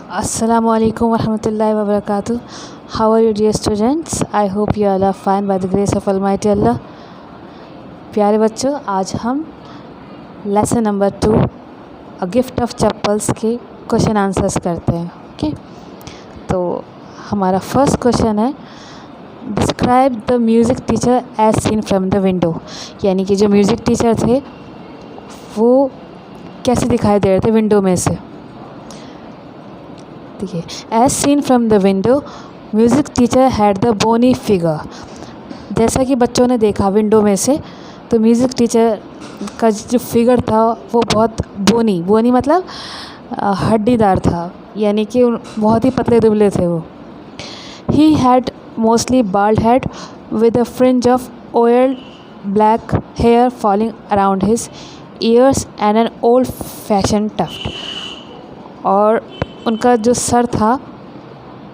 Assalamu alaikum warahmatullahi wabarakatuh. How are you dear students? I hope you all are fine by the grace of Almighty Allah. प्यारे बच्चों, आज हम lesson number 2 a gift of chappals के question answers करते हैं. Okay, तो हमारा first question है describe the music teacher as seen from the window. यानी कि जो म्यूज़िक टीचर थे वो कैसे दिखाई दे रहे थे विंडो में से. ठीक है, as seen from the window music teacher had the bony figure. जैसा कि बच्चों ने देखा विंडो में से, तो म्यूज़िक टीचर का जो फिगर था वो बहुत बोनी मतलब हड्डीदार था, यानी कि बहुत ही पतले दुबले थे वो. He had mostly bald head with a fringe of oiled black hair falling around his ears and an old fashion tuft. और उनका जो सर था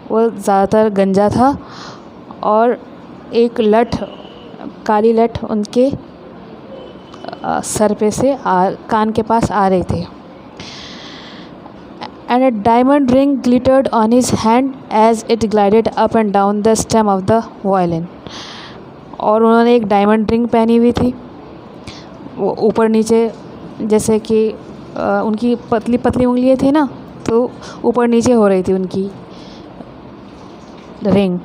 वो ज़्यादातर गंजा था और एक काली लठ उनके सर पे से कान के पास आ रही थी. And a diamond ring glittered on his hand as it glided up and down the stem of the violin. और उन्होंने एक डायमंड रिंग पहनी हुई थी, वो ऊपर नीचे, जैसे कि उनकी पतली पतली उंगलियां थी ना, तो ऊपर नीचे हो रही थी उनकी ring.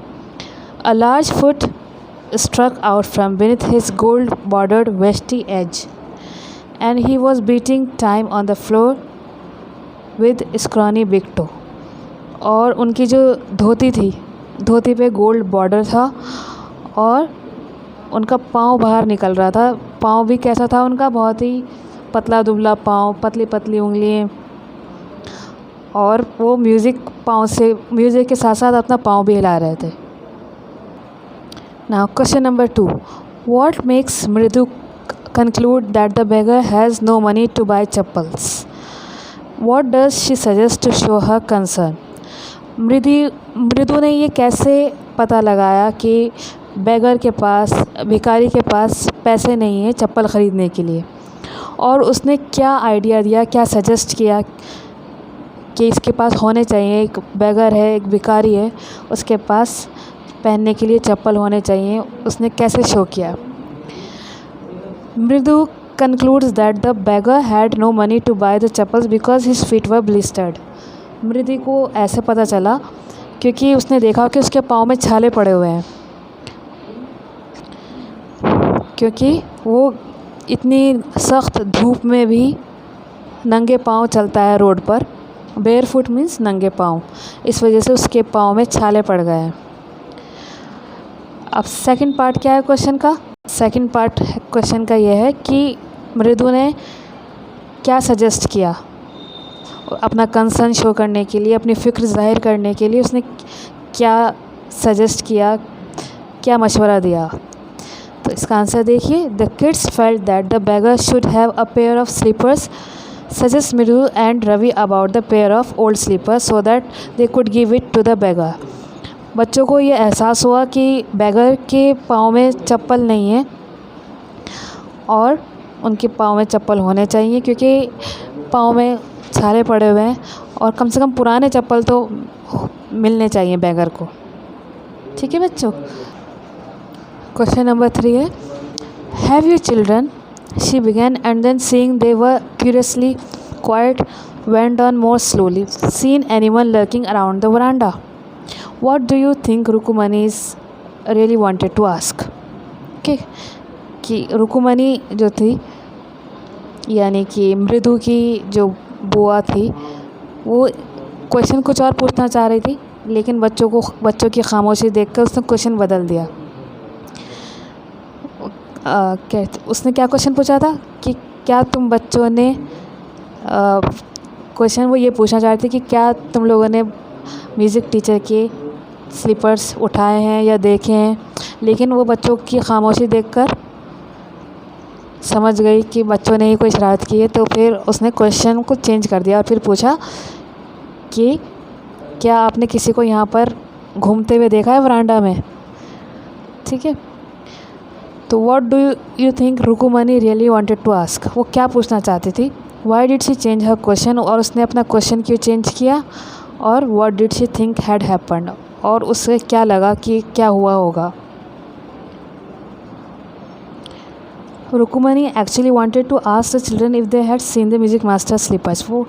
A large foot struck out from beneath his gold bordered vesty edge, and he was beating time on the floor with scrawny big toe. और उनकी जो धोती थी, धोती पे गोल्ड बॉर्डर था और उनका पाँव बाहर निकल रहा था. पाँव भी कैसा था उनका, बहुत ही पतला दुबला पाँव, पतली पतली उंगलियाँ, और वो म्यूज़िक के साथ साथ अपना पाँव भी हिला रहे थे. Now question number 2. What makes Mridu conclude that the beggar has no money to buy chappals? What does she suggest to show her concern? मृदु ने ये कैसे पता लगाया कि बेगर के पास, भिखारी के पास पैसे नहीं है चप्पल ख़रीदने के लिए, और उसने क्या आइडिया दिया, क्या सजेस्ट किया कि इसके पास होने चाहिए. एक बेगर है, एक भिखारी है, उसके पास पहनने के लिए चप्पल होने चाहिए. उसने कैसे शो किया. Mridu concludes that the beggar had no money to buy the chappals because his feet were blistered. Mridu को ऐसे पता चला क्योंकि उसने देखा कि उसके पाँव में छाले पड़े हुए हैं, क्योंकि वो इतनी सख्त धूप में भी नंगे पाँव चलता है रोड पर. बेयर फुट मीन्स नंगे पाँव, इस वजह से उसके पाँव में छाले पड़ गए हैं. अब सेकंड पार्ट क्या है क्वेश्चन का. सेकंड पार्ट क्वेश्चन का यह है कि मृदु ने क्या सजेस्ट किया अपना कंसर्न शो करने के लिए, अपनी फ़िक्र ज़ाहिर करने के लिए. उसने क्या सजेस्ट किया, क्या मशवरा दिया. तो इसका आंसर देखिए. The kids felt that the beggar should have a pair of slippers, suggest Mridu and Ravi about the pair of old slippers so that they could give it to the beggar. बच्चों को ये एहसास हुआ कि बेगर के पाँव में चप्पल नहीं है और उनके पाँव में चप्पल होने चाहिए, क्योंकि पाँव में छाले पड़े हुए हैं और कम से कम पुराने चप्पल तो मिलने चाहिए बेगर को. ठीक है बच्चों. क्वेश्चन नंबर 3 है have you children, she began and then seeing they were curiously quiet went on more slowly, seen anyone lurking around the veranda. What do you think Rukmani is really wanted to ask? Okay, कि रुकुमनी जो थी, यानी कि मृदु की जो बुआ थी, वो क्वेश्चन कुछ और पूछना चाह रही थी, लेकिन बच्चों की खामोशी देखकर उसने क्वेश्चन बदल दिया. उसने क्या क्वेश्चन पूछा था कि क्या तुम बच्चों ने, क्वेश्चन वो ये पूछना चाह रही थी कि क्या तुम लोगों ने म्यूज़िक टीचर के स्लीपर्स उठाए हैं या देखे हैं. लेकिन वो बच्चों की खामोशी देखकर समझ गई कि बच्चों ने ही कोई शरारत की है, तो फिर उसने क्वेश्चन को चेंज कर दिया और फिर पूछा कि क्या आपने किसी को यहाँ पर घूमते हुए देखा है वरांडा में. ठीक है, तो what do you think Rukmini really wanted to ask. वो क्या पूछना चाहती थी. Why did she change her question, और उसने अपना क्वेश्चन क्यों चेंज किया और what did she think had happened, और उसे क्या लगा कि क्या हुआ होगा। Rukmini actually wanted to ask the children if they had seen the music master slippers. वो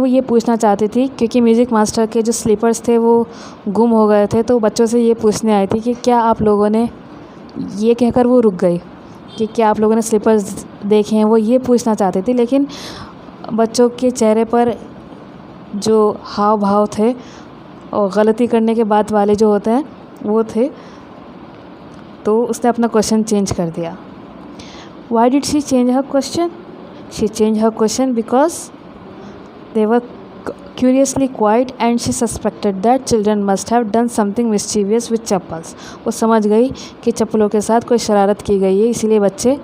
ये पूछना चाहती थी क्योंकि म्यूज़िक मास्टर के जो स्लीपर्स थे वो गुम हो गए थे, तो बच्चों से ये पूछने आई थी कि क्या आप लोगों ने, ये कहकर वो रुक गई कि क्या आप लोगों ने स्लीपर्स देखे हैं, वो ये पूछना चाहती थी। लेकिन बच्चों के चेहरे पर जो हाव भाव थे और गलती करने के बाद वाले जो होते हैं वो थे, तो उसने अपना क्वेश्चन चेंज कर दिया। Why did she change her question? She changed her question because they were curiously quiet and she suspected that children must have done something mischievous with chappals. वो समझ गई कि चप्पलों के साथ कोई शरारत की गई है, इसीलिए बच्चे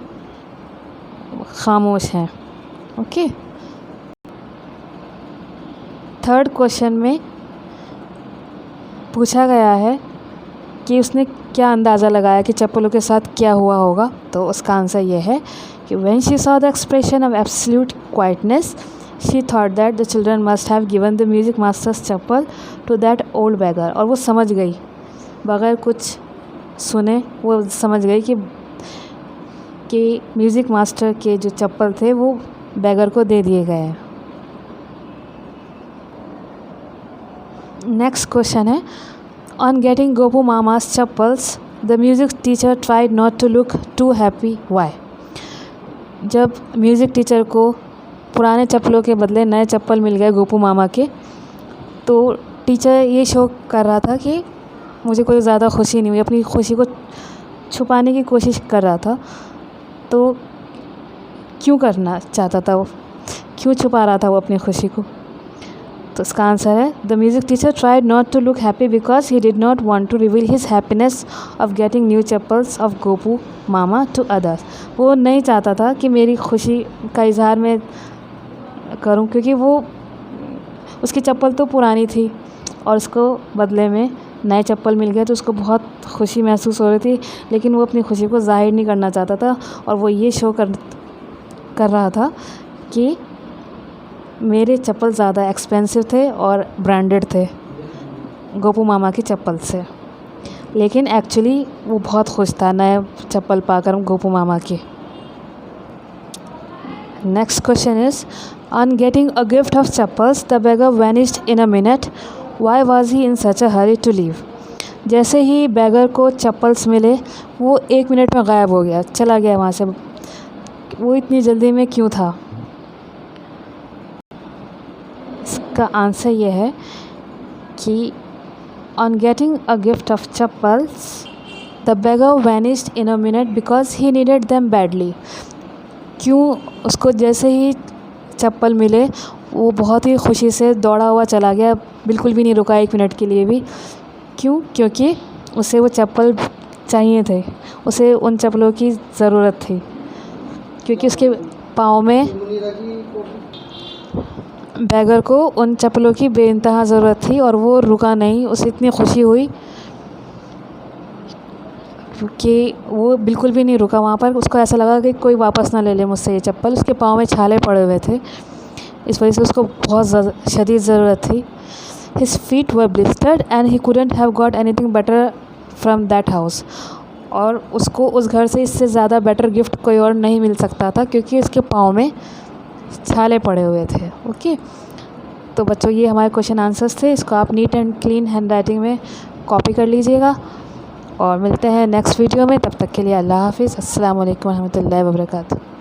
खामोश हैं। ओके, थर्ड क्वेश्चन में पूछा गया है कि उसने क्या अंदाज़ा लगाया कि चप्पलों के साथ क्या हुआ होगा। तो उसका आंसर ये है कि when she saw the expression of absolute quietness she thought that the children must have given the music master's chappal to that old beggar. और वो समझ गई, बगैर कुछ सुने वो समझ गई कि म्यूज़िक मास्टर के जो चप्पल थे वो बैगर को दे दिए गए हैं। नेक्स्ट क्वेश्चन है, On getting Gopu Mama's chappals, the music teacher tried not to look too happy. Why? जब म्यूज़िक टीचर को पुराने चप्पलों के बदले नए चप्पल मिल गए गोपू मामा के, तो टीचर ये शो कर रहा था कि मुझे कोई ज़्यादा खुशी नहीं हुई, अपनी खुशी को छुपाने की कोशिश कर रहा था। तो क्यों करना चाहता था वो, क्यों छुपा रहा था वो अपनी खुशी को? तो इसका आंसर है the music teacher tried not to look happy because he did not want to reveal his happiness of getting new chappals of Gopu Mama to others. वो नहीं चाहता था कि मेरी खुशी का इजहार मैं करूं, क्योंकि वो उसकी चप्पल तो पुरानी थी और उसको बदले में नए चप्पल मिल गए, तो उसको बहुत खुशी महसूस हो रही थी, लेकिन वो अपनी खुशी को जाहिर नहीं करना चाहता था। और वो ये शो कर रहा था कि मेरे चप्पल ज़्यादा एक्सपेंसिव थे और ब्रांडेड थे गोपू मामा की चप्पल से, लेकिन एक्चुअली वो बहुत खुश था नए चप्पल पाकर गोपू मामा के। Next question is, on getting a gift of chappals the beggar vanished in a minute, why was he in such a hurry to leave. जैसे ही बैगर को चप्पल्स मिले वो 1 मिनट में गायब हो गया, चला गया वहाँ से। वो इतनी जल्दी में क्यों था? इसका आंसर ये है कि on getting a gift of chappals the beggar vanished in a minute because he needed them badly. क्यों? उसको जैसे ही चप्पल मिले वो बहुत ही खुशी से दौड़ा हुआ चला गया, बिल्कुल भी नहीं रुका 1 मिनट के लिए भी। क्यों? क्योंकि उसे वो चप्पल चाहिए थे, उसे उन चप्पलों की ज़रूरत थी, क्योंकि उसके पाँव में बैगर को उन चप्पलों की बेइंतहा ज़रूरत थी और वो रुका नहीं। उसे इतनी खुशी हुई कि वो बिल्कुल भी नहीं रुका वहाँ पर। उसको ऐसा लगा कि कोई वापस ना ले ले मुझसे ये चप्पल। उसके पाँव में छाले पड़े हुए थे, इस वजह से उसको बहुत शदीद ज़रूरत थी। His feet were blistered and he couldn't have got anything better from that house. और उसको उस घर से इससे ज़्यादा बेटर गिफ्ट कोई और नहीं मिल सकता था, क्योंकि उसके पाँव में छाले पड़े हुए थे। ओके, तो बच्चों ये हमारे क्वेश्चन आंसर्स थे। इसको आप neat and clean hand writing में कॉपी कर लीजिएगा और मिलते हैं नेक्स्ट वीडियो में। तब तक के लिए अल्लाह हाफिज़। अस्सलाम वालेकुम रहमतुल्लाहि व बरकातुहू।